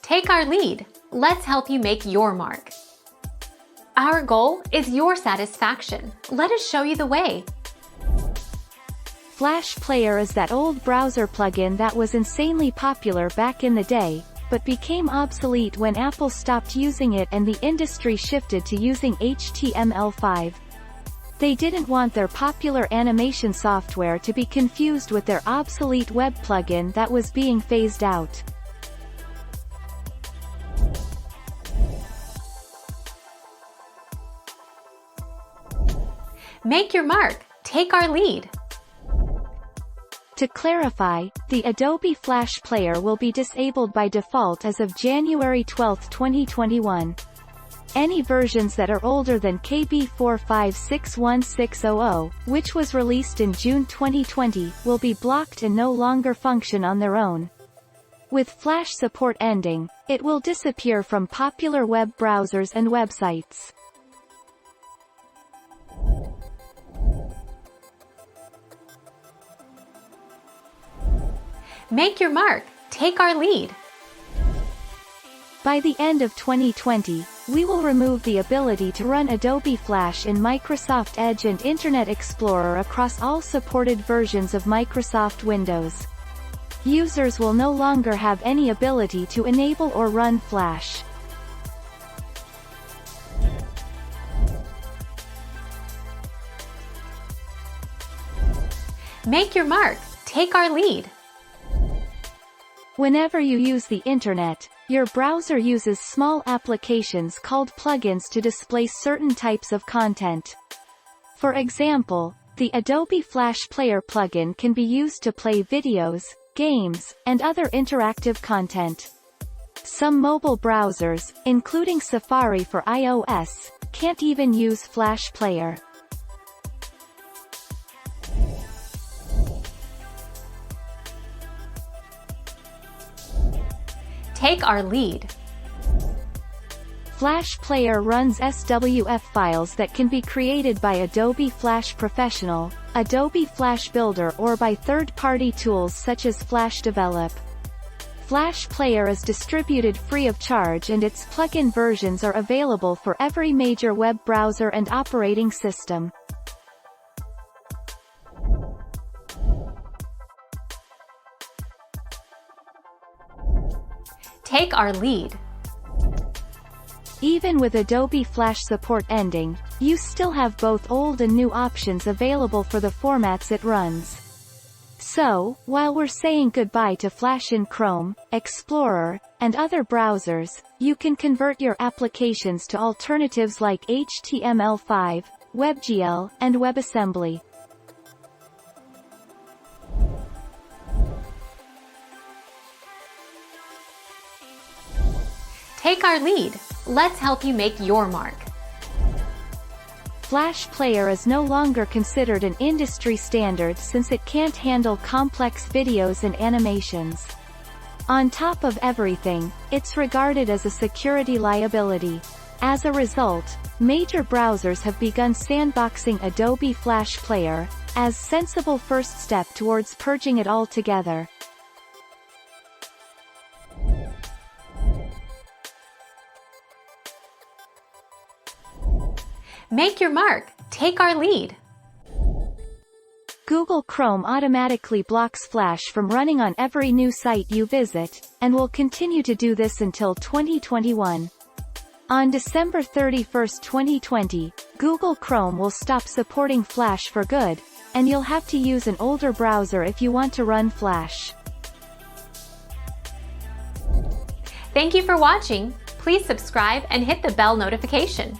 Take our lead. Let's help you make your mark. Our goal is your satisfaction. Let us show you the way. Flash Player is that old browser plugin that was insanely popular back in the day, but became obsolete when Apple stopped using it and the industry shifted to using HTML5. They didn't want their popular animation software to be confused with their obsolete web plugin that was being phased out. Make your mark. Take our lead. To clarify, the Adobe Flash Player will be disabled by default as of January 12, 2021. Any versions that are older than KB4561600, which was released in June 2020, will be blocked and no longer function on their own. With Flash support ending, it will disappear from popular web browsers and websites. Make your mark. Take our lead. By the end of 2020, we will remove the ability to run Adobe Flash in Microsoft Edge and Internet Explorer across all supported versions of Microsoft Windows. Users will no longer have any ability to enable or run Flash. Make your mark. Take our lead. Whenever you use the Internet, your browser uses small applications called plugins to display certain types of content. For example, the Adobe Flash Player plugin can be used to play videos, games, and other interactive content. Some mobile browsers, including Safari for iOS, can't even use Flash Player. Take our lead. Flash Player runs SWF files that can be created by Adobe Flash Professional, Adobe Flash Builder or by third-party tools such as Flash Develop. Flash Player is distributed free of charge and its plugin versions are available for every major web browser and operating system. Take our lead. Even with Adobe Flash support ending, you still have both old and new options available for the formats it runs. So, while we're saying goodbye to Flash in Chrome, Explorer, and other browsers, you can convert your applications to alternatives like HTML5, WebGL, and WebAssembly. Take our lead. Let's help you make your mark. Flash Player is no longer considered an industry standard since it can't handle complex videos and animations. On top of everything, it's regarded as a security liability. As a result, major browsers have begun sandboxing Adobe Flash Player, as sensible first step towards purging it altogether. Make your mark. Take our lead. Google Chrome automatically blocks Flash from running on every new site you visit, and will continue to do this until 2021. On December 31, 2020, Google Chrome will stop supporting Flash for good, and you'll have to use an older browser if you want to run Flash. Thank you for watching. Please subscribe and hit the bell notification.